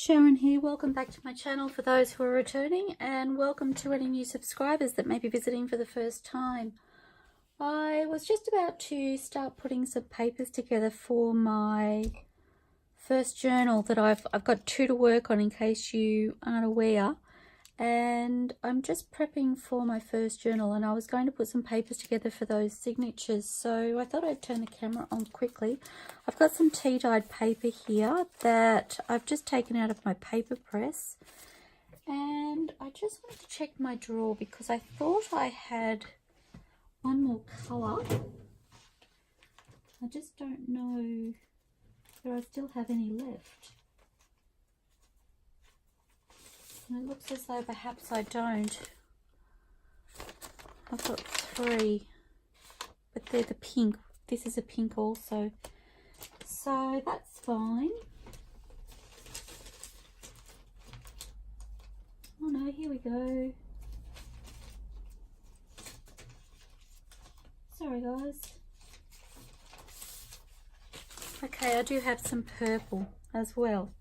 Sharon here. Welcome back to my channel for those who are returning, and welcome to any new subscribers that may be visiting for the first time. I was just about to start putting some papers together for my first journal that I've got two to work on in case you aren't aware, and I'm just prepping for my first journal, and I was going to put some papers together for those signatures, so I thought I'd turn the camera on quickly. I've got some tea dyed paper here that I've just taken out of my paper press, and I just wanted to check my drawer because I thought I had one more colour. I just don't know whether I still have any left. And it looks as though perhaps I don't. I've got three, but they're the pink. This is a pink also, so that's fine. Oh no, here we go. Sorry guys. Okay, I do have some purple as well.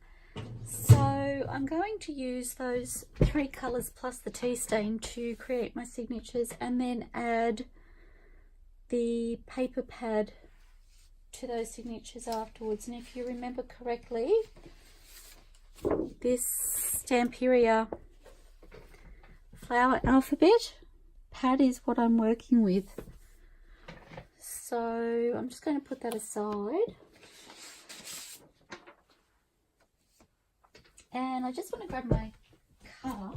So I'm going to use those three colours plus the tea stain to create my signatures, and then add the paper pad to those signatures afterwards. And if you remember correctly, this Stamperia flower alphabet pad is what I'm working with. So I'm just going to put that aside. And I just want to grab my colour.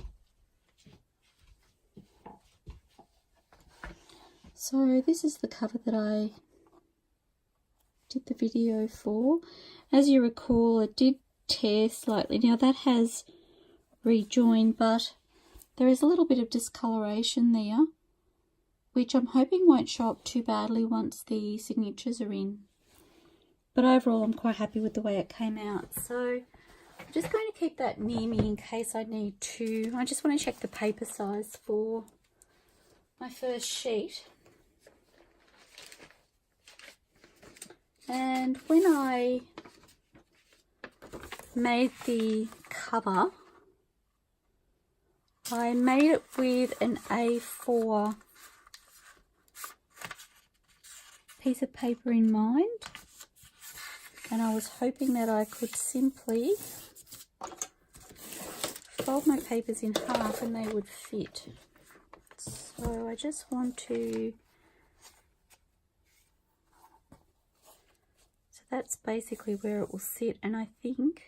So this is the cover that I did the video for. As you recall, it did tear slightly. Now that has rejoined, but there is a little bit of discoloration there, which I'm hoping won't show up too badly once the signatures are in. But overall, I'm quite happy with the way it came out. So I'm just going to keep that near me in case I need to. I just want to check the paper size for my first sheet. And when I made the cover, I made it with an A4 piece of paper in mind, and I was hoping that I could simply fold my papers in half and they would fit. So I just want to, so that's basically where it will sit, and I think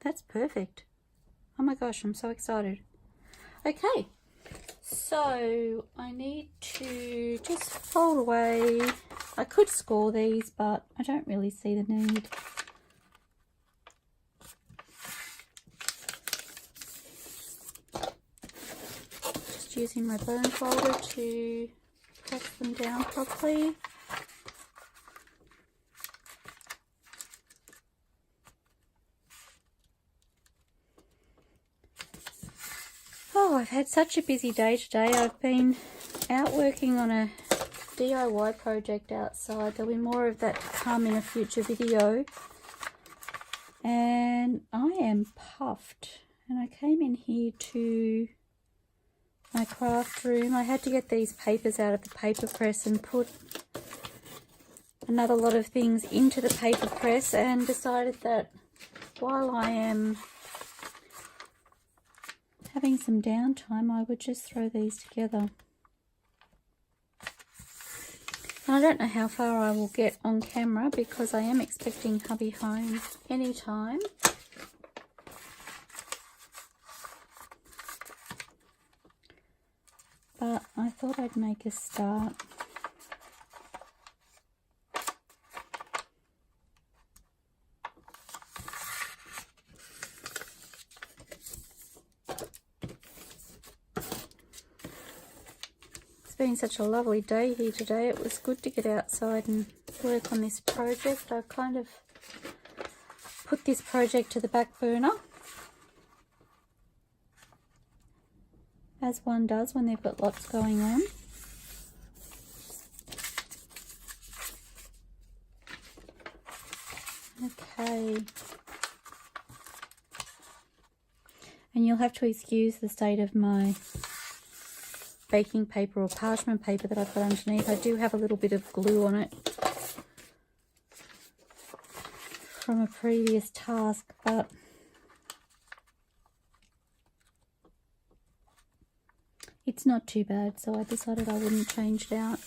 that's perfect. Oh my gosh, I'm so excited. Okay, so I need to just fold away. I could score these, but I don't really see the need. Just using my bone folder to press them down properly. Oh, I've had such a busy day today. I've been out working on a DIY project outside. There'll be more of that to come in a future video. And I am puffed. And I came in here to my craft room. I had to get these papers out of the paper press and put another lot of things into the paper press, and decided that while I am having some downtime, I would just throw these together. I don't know how far I will get on camera because I am expecting hubby home anytime. But I thought I'd make a start. It's been such a lovely day here today. It was good to get outside and work on this project. I kind of put this project to the back burner, as one does when they've got lots going on. Okay. And you'll have to excuse the state of my baking paper or parchment paper that I've got underneath. I do have a little bit of glue on it from a previous task, but it's not too bad, so I decided I wouldn't change it out.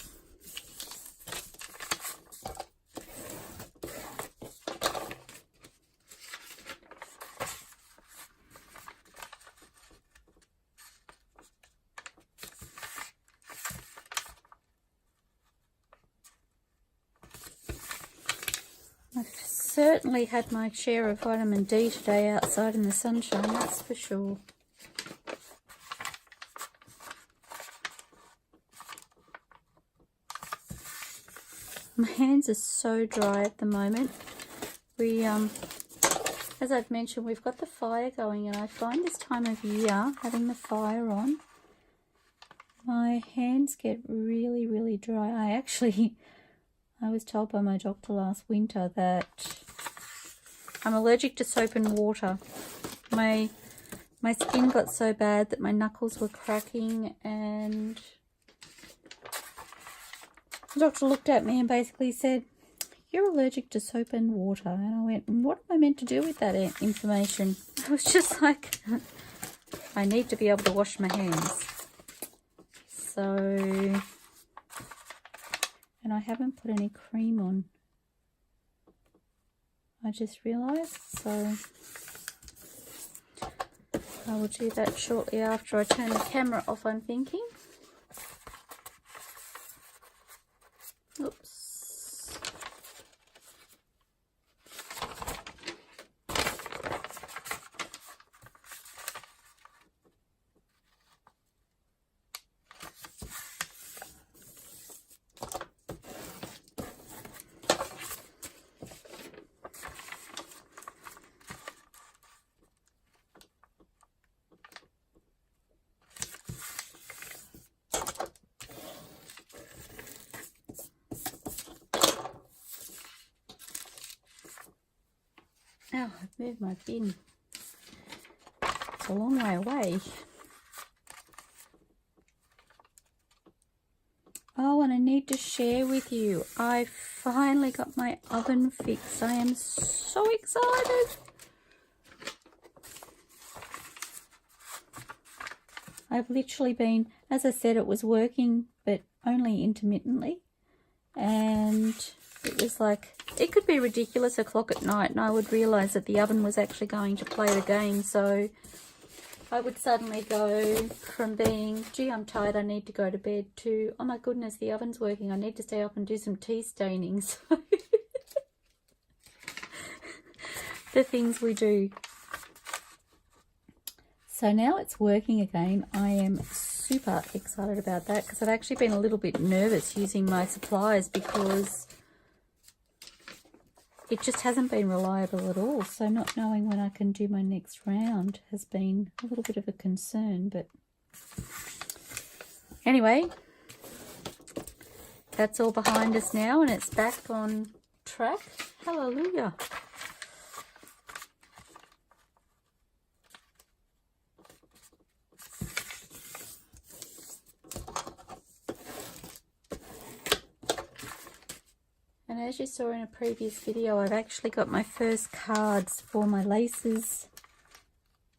Certainly had my share of vitamin D today outside in the sunshine, that's for sure. My hands are so dry at the moment. We, as I've mentioned, we've got the fire going, and I find this time of year, having the fire on, my hands get really, really dry. I was told by my doctor last winter that I'm allergic to soap and water. My skin got so bad that my knuckles were cracking, and the doctor looked at me and basically said, "You're allergic to soap and water." And I went, "What am I meant to do with that information?" I was just like, I need to be able to wash my hands. So, and I haven't put any cream on, I just realised, so I will do that shortly after I turn the camera off, I'm thinking. Oops. Oh, I've moved my bin. It's a long way away. Oh, and I need to share with you, I finally got my oven fixed. I am so excited. I've literally been, as I said, it was working, but only intermittently. And it was like, it could be ridiculous o'clock at night and I would realise that the oven was actually going to play the game. So I would suddenly go from being, gee, I'm tired, I need to go to bed, to, oh my goodness, the oven's working, I need to stay up and do some tea staining. So the things we do. So now it's working again. I am super excited about that because I've actually been a little bit nervous using my supplies because it just hasn't been reliable at all. So not knowing when I can do my next round has been a little bit of a concern. But anyway, that's all behind us now and it's back on track. Hallelujah. And as you saw in a previous video, I've actually got my first cards for my laces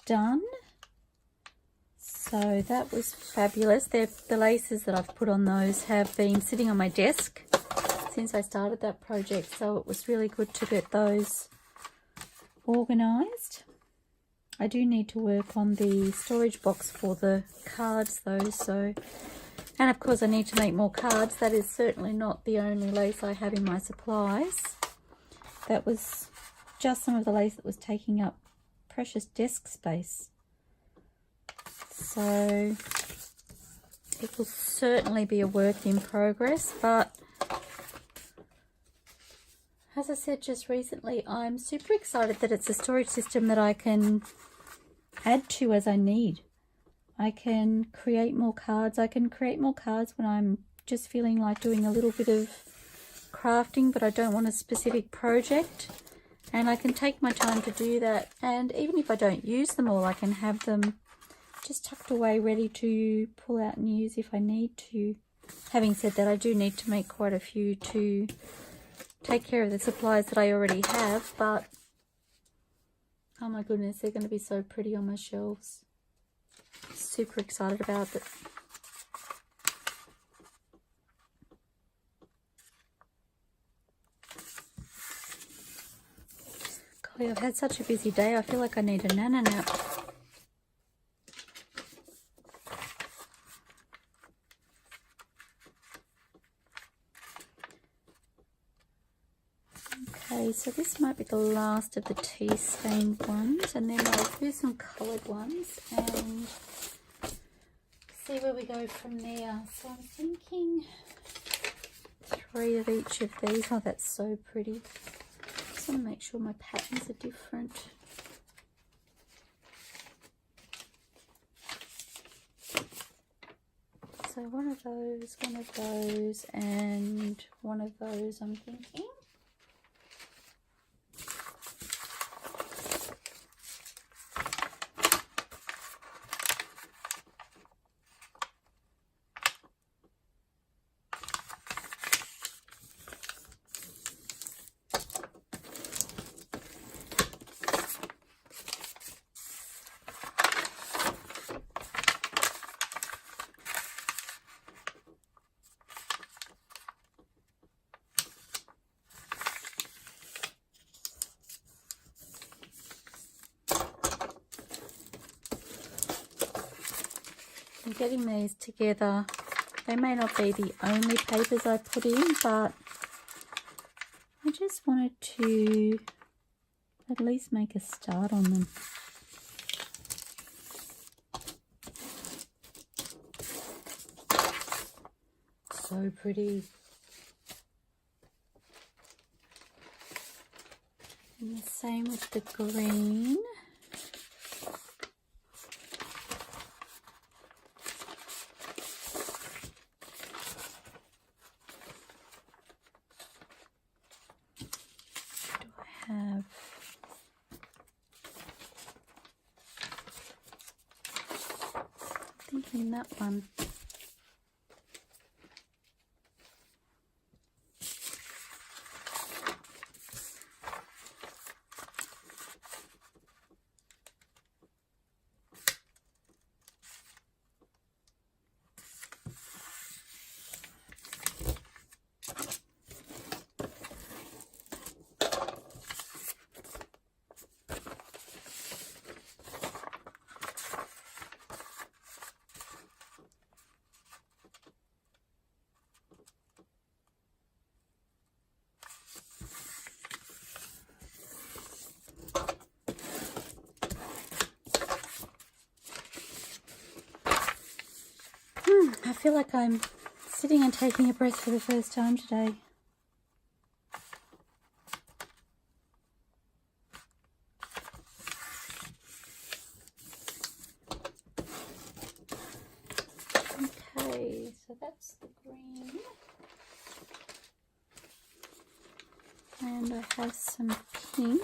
done. So that was fabulous. The laces that I've put on those have been sitting on my desk since I started that project. So it was really good to get those organised. I do need to work on the storage box for the cards though. So, and of course I need to make more cards. That is certainly not the only lace I have in my supplies. That was just some of the lace that was taking up precious desk space. So it will certainly be a work in progress, but as I said just recently, I'm super excited that it's a storage system that I can add to as I need. I can create more cards. I can create more cards when I'm just feeling like doing a little bit of crafting, but I don't want a specific project. And I can take my time to do that. And even if I don't use them all, I can have them just tucked away, ready to pull out and use if I need to. Having said that, I do need to make quite a few to take care of the supplies that I already have, but oh my goodness, they're going to be so pretty on my shelves. Super excited about it. Golly, I've had such a busy day, I feel like I need a nana nap. Okay, so this might be the last of the tea stained ones, and then I'll do some coloured ones and see where we go from there. So I'm thinking 3 of each of these. Oh, that's so pretty. Just want to make sure my patterns are different. So one of those, and one of those I'm thinking. Getting these together, they may not be the only papers I put in, but I just wanted to at least make a start on them. So pretty. And the same with the green. Thinking that one. I feel like I'm sitting and taking a breath for the first time today. Okay, so that's the green. And I have some pink.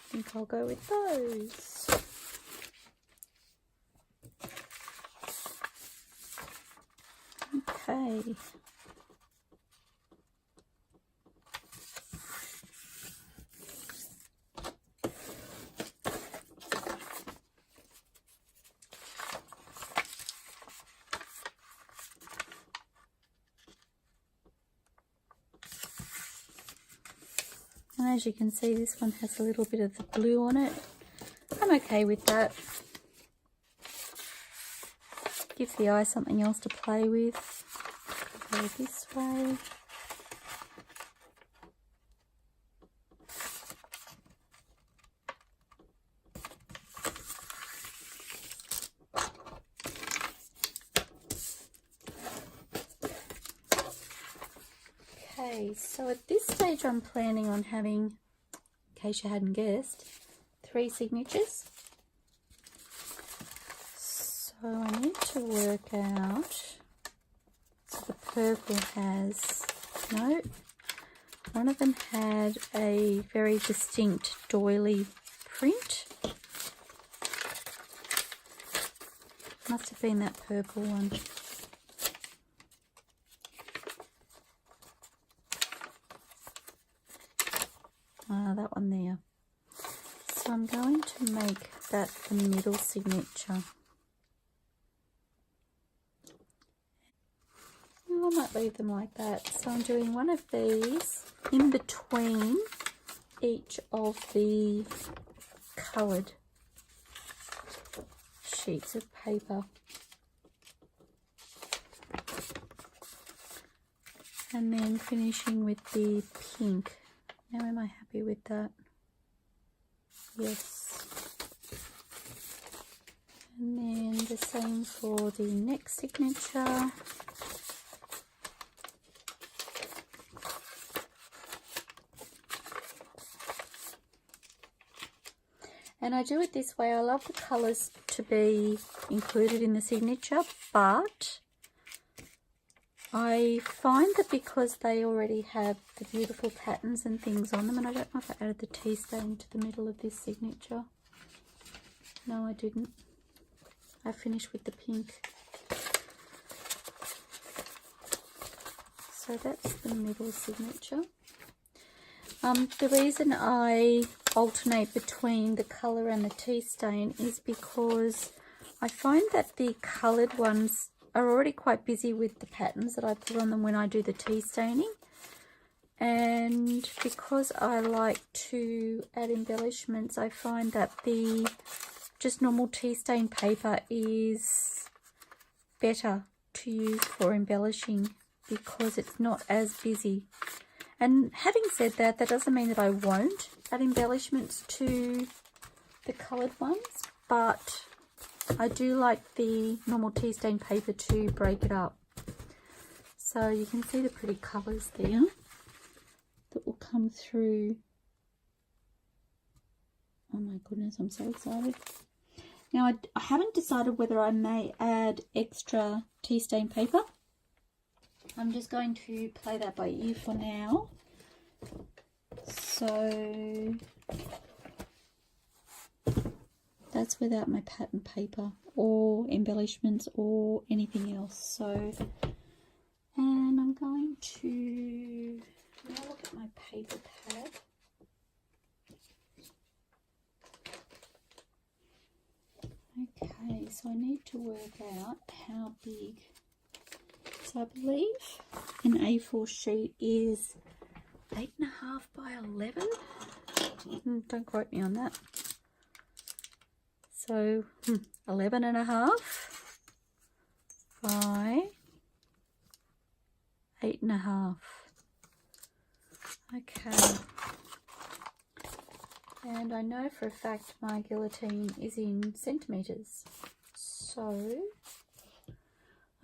I think I'll go with those. Okay. And as you can see, this one has a little bit of the blue on it. I'm okay with that. Gives the eye something else to play with. Go this way. Okay, so at this stage I'm planning on having, in case you hadn't guessed, 3 signatures. So I need to work out, so the purple has, no, one of them had a very distinct doily print. Must have been that purple one. That one there. So I'm going to make that the middle signature. I might leave them like that. So I'm doing one of these in between each of the coloured sheets of paper. And then finishing with the pink. Now am I happy with that? Yes. And then the same for the next signature. And I do it this way. I love the colours to be included in the signature, but I find that because they already have the beautiful patterns and things on them, and I don't know if I added the tea stain to the middle of this signature. No, I didn't. I finished with the pink. So that's the middle signature. The reason I alternate between the colour and the tea stain is because I find that the coloured ones are already quite busy with the patterns that I put on them when I do the tea staining, and because I like to add embellishments, I find that the just normal tea stain paper is better to use for embellishing because it's not as busy. And having said that, that doesn't mean that I won't add embellishments to the coloured ones, but I do like the normal tea stain paper to break it up. So you can see the pretty colours there that will come through. Oh my goodness, I'm so excited. Now I haven't decided whether I may add extra tea stain paper. I'm just going to play that by ear for now. So that's without my pattern paper or embellishments or anything else. So, and I'm going to now look at my paper pad. Okay, so I need to work out how big. So I believe an A4 sheet is 8.5 by 11. Don't quote me on that. So 11.5 by 8.5. Okay. And I know for a fact my guillotine is in centimetres. So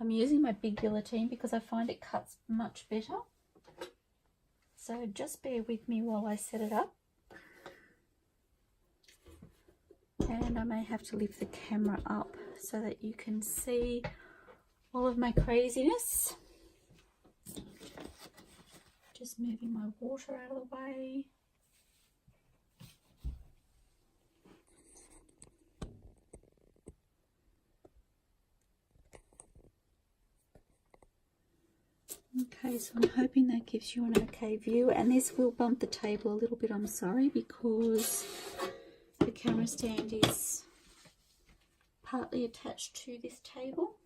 I'm using my big guillotine because I find it cuts much better. So just bear with me while I set it up. And I may have to lift the camera up so that you can see all of my craziness. Just moving my water out of the way. Okay, so I'm hoping that gives you an okay view, and this will bump the table a little bit, I'm sorry, because the camera stand is partly attached to this table.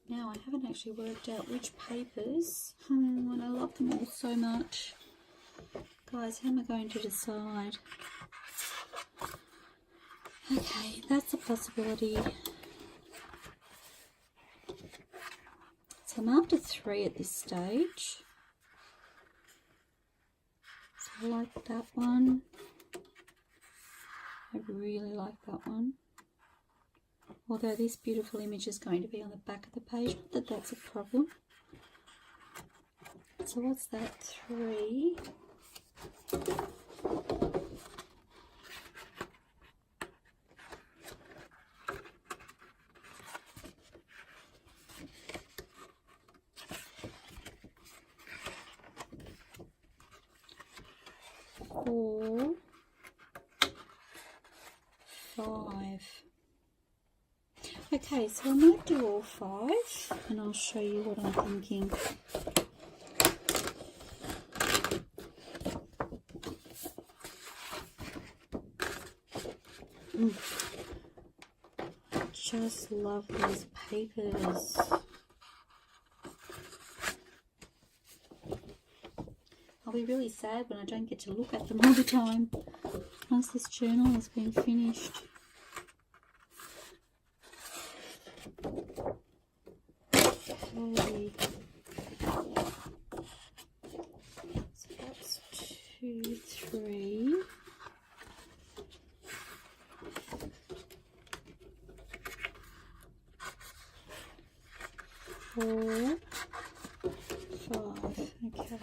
Now I haven't actually worked out which papers, and I love them all so much. Guys, how am I going to decide? Okay, that's a possibility. So I'm after 3 at this stage. So I like that one. I really like that one. Although this beautiful image is going to be on the back of the page, not that that's a problem. So what's that? 3. Four, 5. Okay, so I might do all 5 and I'll show you what I'm thinking. I just love these papers. I'll be really sad when I don't get to look at them all the time once this journal has been finished. Okay. So that's 2, 3. 4, 5. Okay.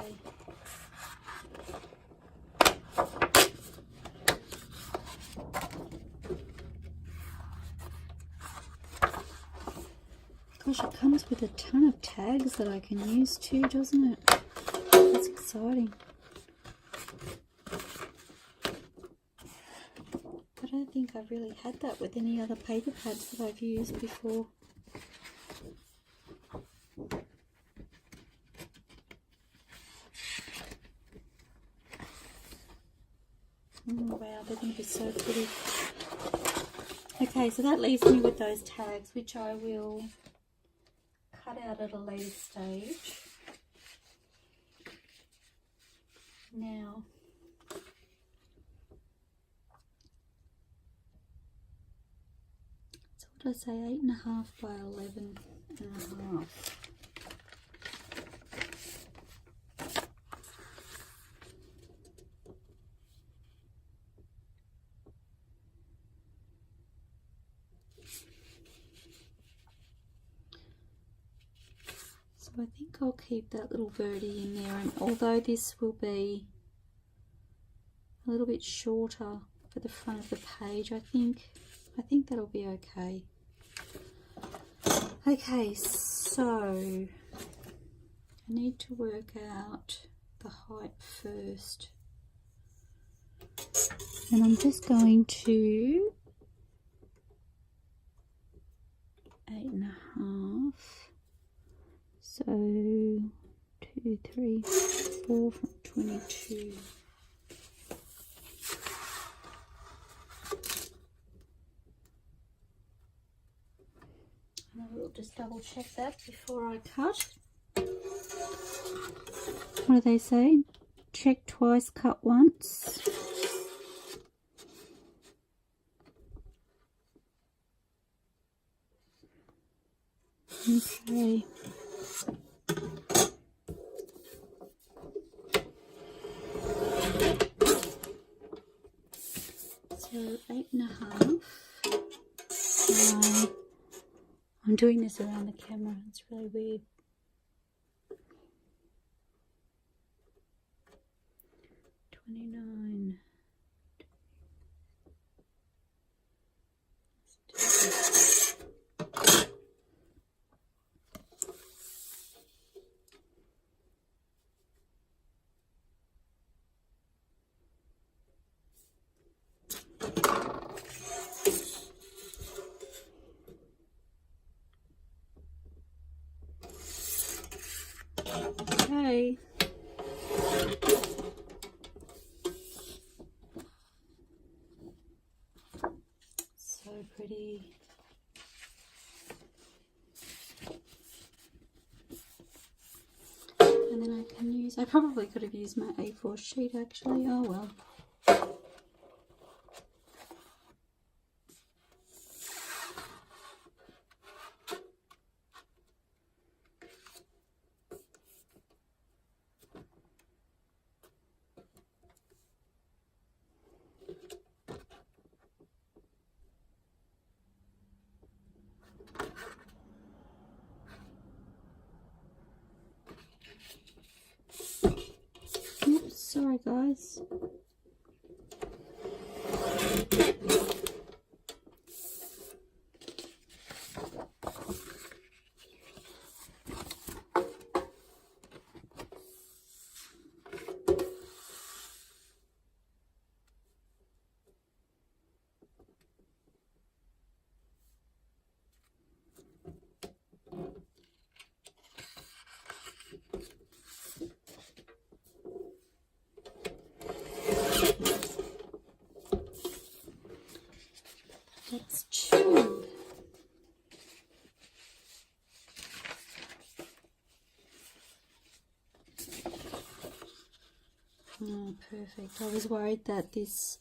Gosh, it comes with a ton of tags that I can use too, doesn't it? That's exciting. I don't think I've really had that with any other paper pads that I've used before. Oh wow, they're going to be so pretty. Okay, so that leaves me with those tags, which I will cut out at a later stage. Now, so what did I say, 8.5 by 11.5. So I think I'll keep that little birdie in there, and although this will be a little bit shorter for the front of the page, I think that'll be okay. Okay, so I need to work out the height first, and I'm just going to 8.5. So 2, 3, 4 from 22. And I will just double check that before I cut. What do they say? Check twice, cut once. Okay. So 8.5. I'm doing this around the camera. It's really weird. 29. Okay. So pretty. And then I can use, I probably could have used my A4 sheet actually, oh well. Sorry guys. Let's chew. Oh, perfect. I was worried that this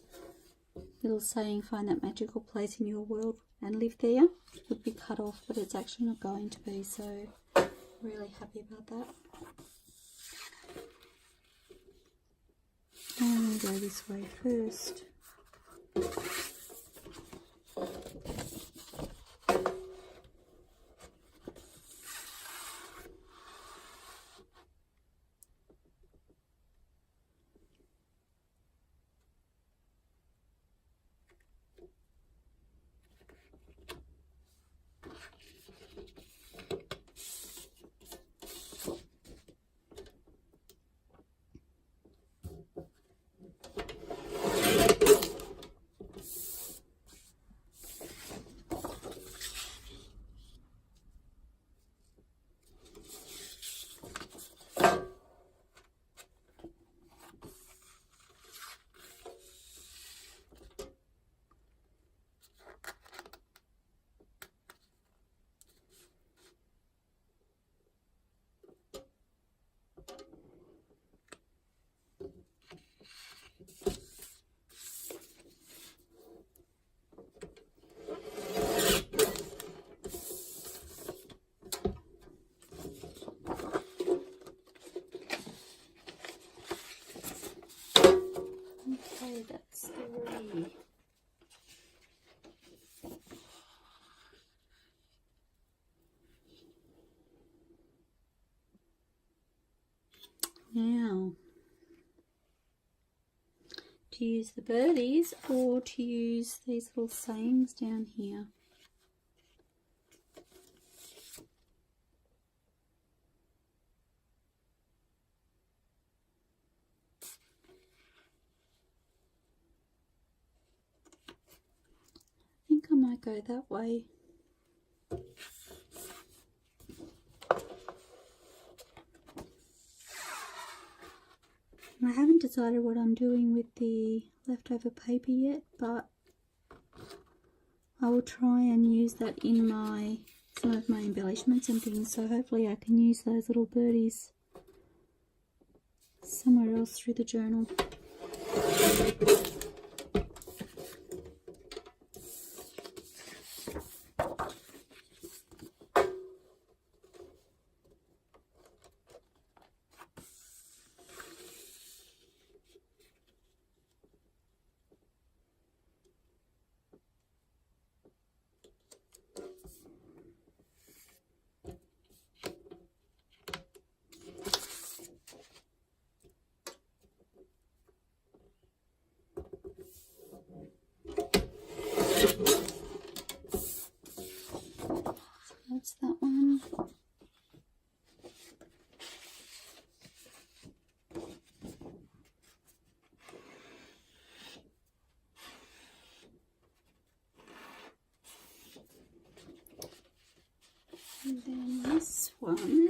little saying, find that magical place in your world and live there, would be cut off, but it's actually not going to be, so really happy about that. I'm going to go this way first. Okay, that's 3. Now, to use the birdies or to use these little sayings down here. I think I might go that way. I haven't decided what I'm doing with the leftover paper yet, but I will try and use that in some of my embellishments and things, so hopefully I can use those little birdies somewhere else through the journal. That's that one. And then this one.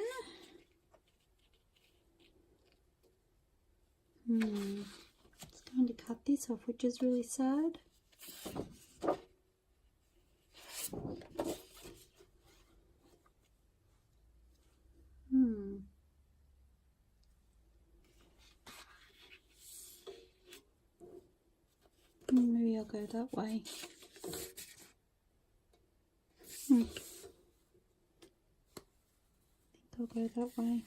It's going to cut this off, which is really sad. Maybe I'll go that way. I think I'll go that way.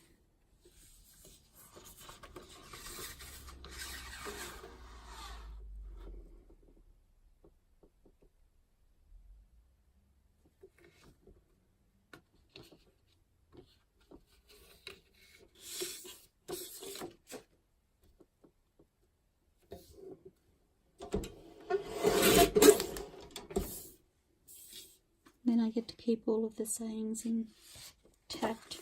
keep all of the sayings intact.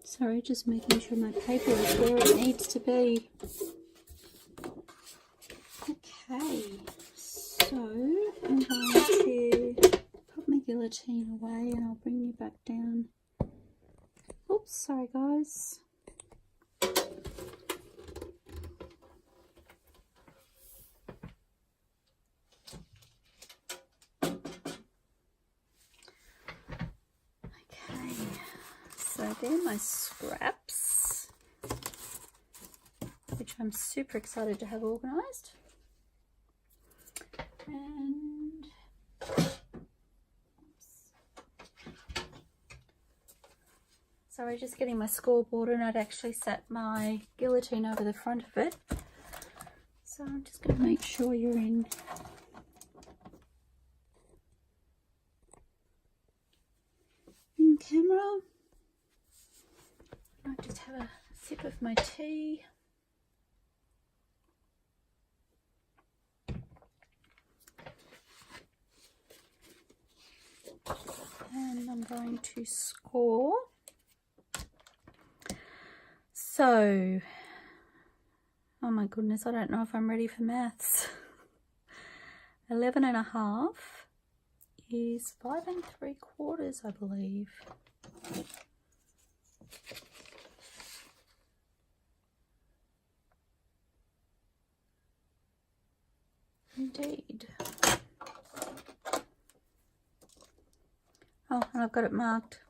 Sorry, just making sure my paper is where it needs to be. Okay, so I'm going to put my guillotine away and I'll bring you back down. Oops, sorry guys. So they're my scraps, which I'm super excited to have organised. And sorry, just getting my scoreboard, and I'd actually set my guillotine over the front of it. So I'm just going to make sure you're in camera. I'll just have a sip of my tea. And I'm going to score. So, oh my goodness, I don't know if I'm ready for maths. 11.5 is 5 3/4, I believe. Indeed. Oh, and I've got it marked.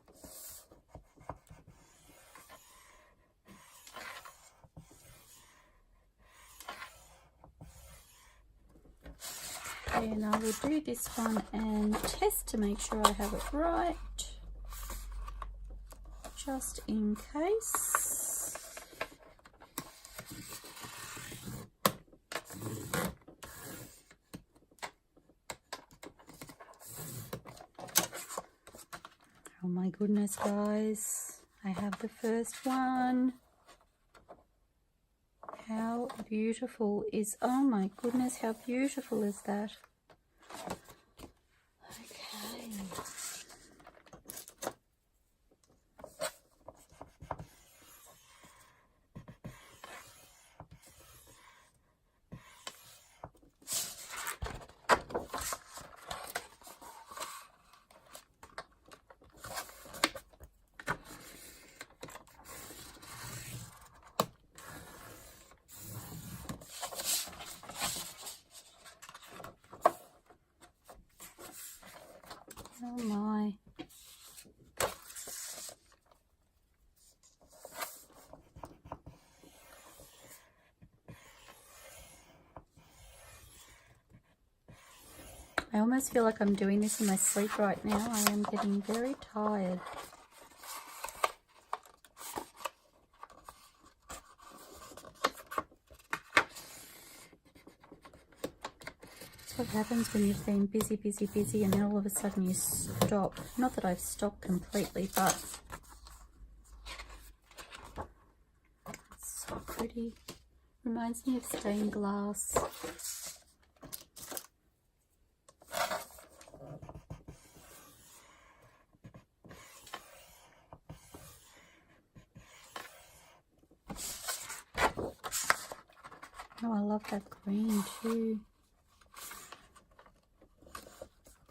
And I will do this one and test to make sure I have it right, just in case. Oh my goodness, guys, I have the first one. How beautiful is, oh my goodness, how beautiful is that? Okay. Oh my. I almost feel like I'm doing this in my sleep right now. I am getting very tired. What happens when you've been busy and then all of a sudden you stop. Not that I've stopped completely, but it's so pretty. Reminds me of stained glass. Oh, I love that green too.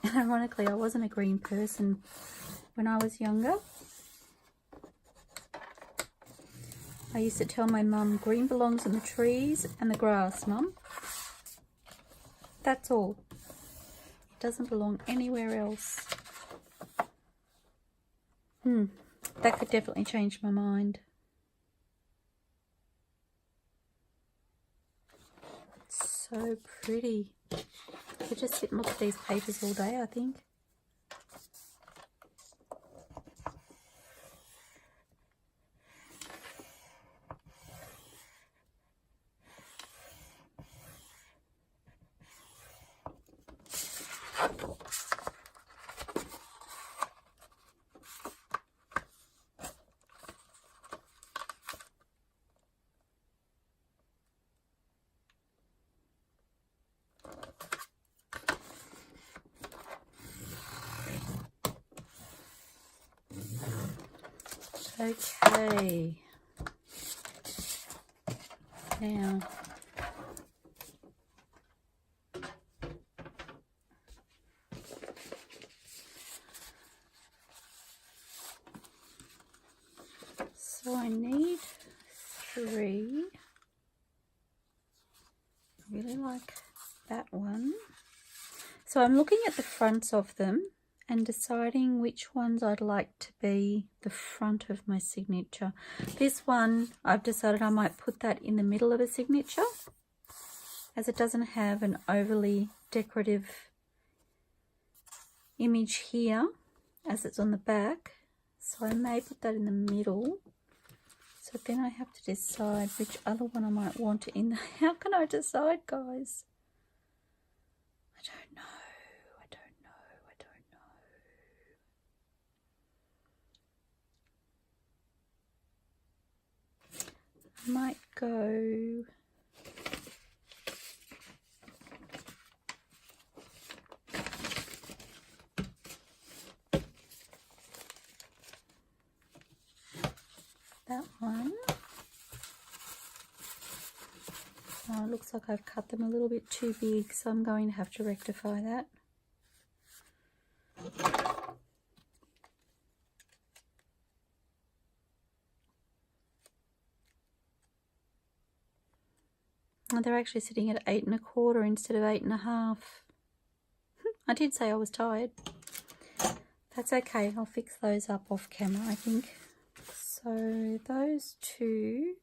And ironically, I wasn't a green person when I was younger. I used to tell my mum, green belongs in the trees and the grass, Mum. That's all. It doesn't belong anywhere else. That could definitely change my mind. It's so pretty. could just sit and look at these papers all day, I think. Okay, now so I need 3. I really like that one. So I'm looking at the fronts of them and deciding which ones I'd like to be the front of my signature. This one, I've decided I might put that in the middle of a signature, as it doesn't have an overly decorative image here as it's on the back. So I may put that in the middle. So then I have to decide which other one I might want in there. How can I decide, guys? I don't know. Might go that one. Oh, it looks like I've cut them a little bit too big, so I'm going to have to rectify that. Oh, they're actually sitting at 8 1/4 instead of 8 1/2. I did say I was tired. That's okay. I'll fix those up off camera, I think. So those two.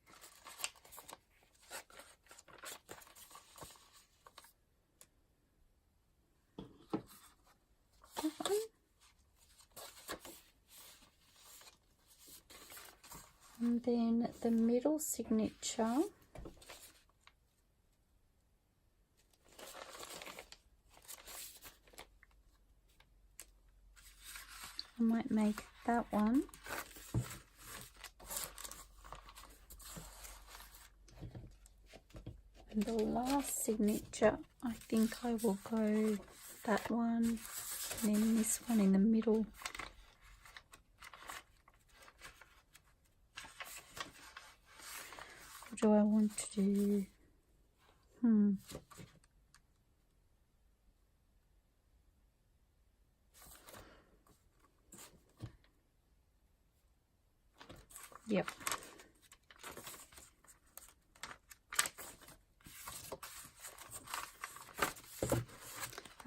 That one. And then the middle signature. I might make that one. And the last signature, I think I will go that one, and then this one in the middle. What do I want to do? Yep.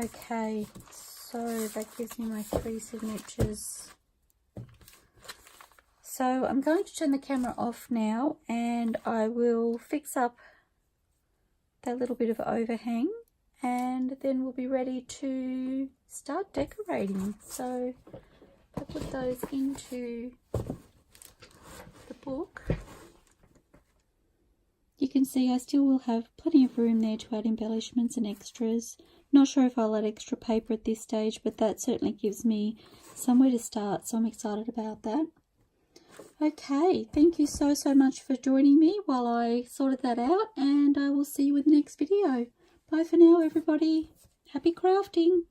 Okay, so that gives me my 3 signatures. So I'm going to turn the camera off now, and I will fix up that little bit of overhang, and then we'll be ready to start decorating. So I put those into the book. You can see I still will have plenty of room there to add embellishments and extras. Not sure if I'll add extra paper at this stage, but that certainly gives me somewhere to start, so I'm excited about that. Okay, thank you so much for joining me while I sorted that out, and I will see you in the next video. Bye for now, everybody. Happy crafting!